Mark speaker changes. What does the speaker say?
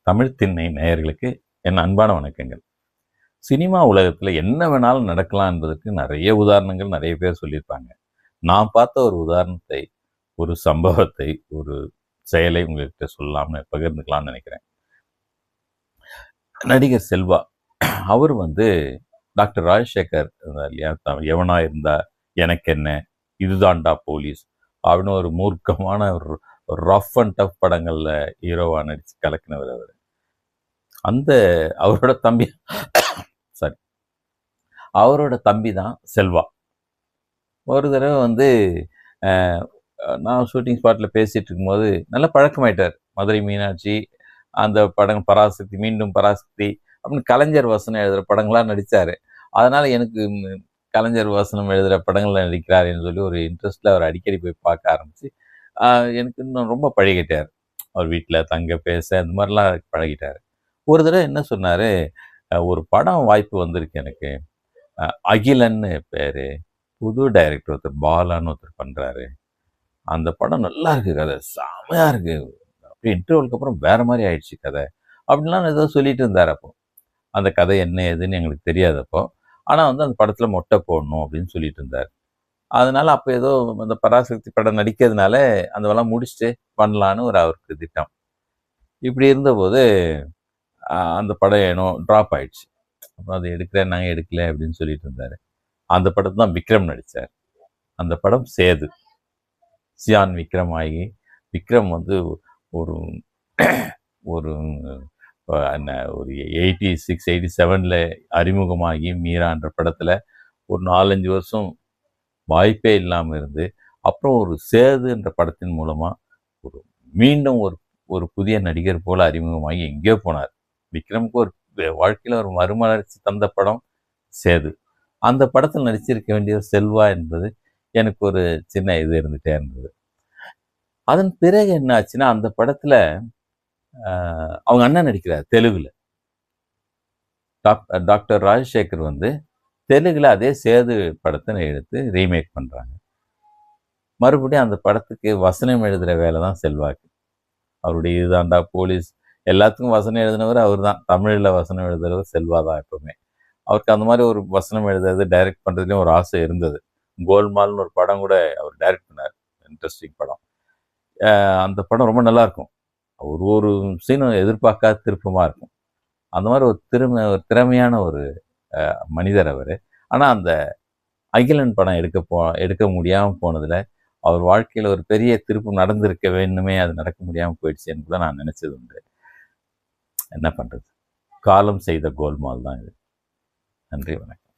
Speaker 1: தமிழ் திண்ணை நேயர்களுக்கு என் அன்பான வணக்கங்கள். சினிமா உலகத்தில் என்ன வேணாலும் நடக்கலாம் என்பதற்கு நிறைய உதாரணங்கள் நிறைய பேர் சொல்லியிருப்பாங்க. நான் பார்த்த ஒரு உதாரணத்தை, ஒரு சம்பவத்தை, ஒரு செயலை உங்கள்கிட்ட சொல்லலாம்னு பகிர்ந்துக்கலாம்னு நினைக்கிறேன். நடிகர் செல்வா அவர் டாக்டர் ராஜசேகர் இல்லையா, எவனா இருந்தா எனக்கு என்ன, இதுதான்டா போலீஸ் அப்படின்னு ஒரு மூர்க்கமான ஒரு ரஃப் அண்ட் டஃப் படங்களில் ஹீரோவாக நடித்து கலக்கினவர் அவர். அவரோட தம்பி சாரி அவரோட தம்பி தான் செல்வா. ஒரு தடவை நான் ஷூட்டிங் ஸ்பாட்டில் பேசிகிட்டு இருக்கும்போது நல்ல பழக்கமாயிட்டார். மதுரை மீனாட்சி, அந்த படம் பராசக்தி, மீண்டும் பராசக்தி அப்படின்னு கலைஞர் வசனம் எழுதுகிற படங்களாக நடித்தார். அதனால் எனக்கு கலைஞர் வசனம் எழுதுகிற படங்களில் நடிக்கிறாருன்னு சொல்லி ஒரு இன்ட்ரெஸ்ட்டில் அவர் அடிக்கடி போய் பார்க்க ஆரம்பித்து எனக்கு இன்னும் ரொம்ப பழகிட்டார். அவர் வீட்டில் தங்க பேச இந்த மாதிரிலாம் பழகிட்டார். ஒரு தடவை என்ன சொன்னார், ஒரு படம் வாய்ப்பு வந்திருக்கு எனக்கு, அகிலன்னு பேர், புது டைரக்டர் ஒருத்தர் பாலான்னு ஒருத்தர் பண்ணுறாரு, அந்த படம் நல்லா இருக்குது, கதை செமையாக இருக்குது, அப்படி இன்டர்வலுக்கு அப்புறம் வேறு மாதிரி ஆயிடுச்சு கதை அப்படின்லாம் ஏதோ சொல்லிட்டு இருந்தார். அப்போ அந்த கதை என்ன ஏதுன்னு எங்களுக்கு தெரியாதப்போ, ஆனால் அந்த படத்தில் மொட்டை போடணும் அப்படின்னு சொல்லிட்டு இருந்தார். அதனால் அப்போ ஏதோ அந்த பராசக்தி படம் நடிக்கிறதுனால அதெல்லாம் முடிச்சுட்டு பண்ணலான்னு அவருக்கு திட்டம். இப்படி இருந்தபோது அந்த படம் ஏனோ ட்ராப் ஆயிடுச்சு. அப்புறம் அதை எடுக்கிறேன், நாங்கள் எடுக்கல அப்படின்னு சொல்லிட்டு இருந்தார். அந்த படத்தை தான் விக்ரம் நடித்தார். அந்த படம் சேது. சியான் விக்ரம் ஆகி, விக்ரம் ஒரு ஒரு ஒரு 86, 87 அறிமுகமாகி மீரான்ற படத்தில் ஒரு 4-5 வருஷம் வாய்ப்பே இல்லாமல் இருந்து, அப்புறம் ஒரு சேதுன்ற படத்தின் மூலமாக மீண்டும் ஒரு புதிய நடிகர் போல் அறிமுகமாகி எங்கேயோ போனார். விக்ரமுக்கு ஒரு வாழ்க்கையில் ஒரு மறுமலர்ச்சி தந்த படம் சேது. அந்த படத்தில் நடிச்சிருக்க வேண்டிய செல்வா என்பது எனக்கு ஒரு சின்ன இது இருந்துகிட்டே இருந்தது. அதன் பிறகு என்ன ஆச்சுன்னா, அந்த படத்தில் அவங்க அண்ணன் நடிக்கிறார் தெலுங்குல. டாக்டர் ராஜசேகர் தெலுங்குல அதே சேது படத்தை எடுத்து ரீமேக் பண்ணுறாங்க. மறுபடியும் அந்த படத்துக்கு வசனம் எழுதுகிற வேலை தான் செல்வாக்கு. அவருடைய இதுதான்டா போலீஸ் எல்லாத்துக்கும் வசனம் எழுதினவர் அவர் தான். தமிழில் வசனம் எழுதுகிறவர் செல்வா தான் எப்பவுமே. அவருக்கு அந்த மாதிரி ஒரு வசனம் எழுதுறது, டைரக்ட் பண்ணுறதுலேயும் ஒரு ஆசை இருந்தது. கோல்மால்னு ஒரு படம் கூட அவர் டைரக்ட் பண்ணார், இன்ட்ரெஸ்டிங் படம். அந்த படம் ரொம்ப நல்லாயிருக்கும். ஒரு சீனும் எதிர்பார்க்காத திருப்பமாக இருக்கும். அந்த மாதிரி ஒரு திறமையான ஒரு மனிதர் அவர். ஆனால் அந்த அகிலன் படம் எடுக்க முடியாமல் போனதில் அவர் வாழ்க்கையில் ஒரு பெரிய திருப்பம் நடந்திருக்க வேண்டுமே, அது நடக்க முடியாமல் போயிடுச்சுன்னு கூட நான் நினச்சது உண்டு. என்ன பண்ணுறது, காலம் செய்த கோல்மால் தான் இது. நன்றி, வணக்கம்.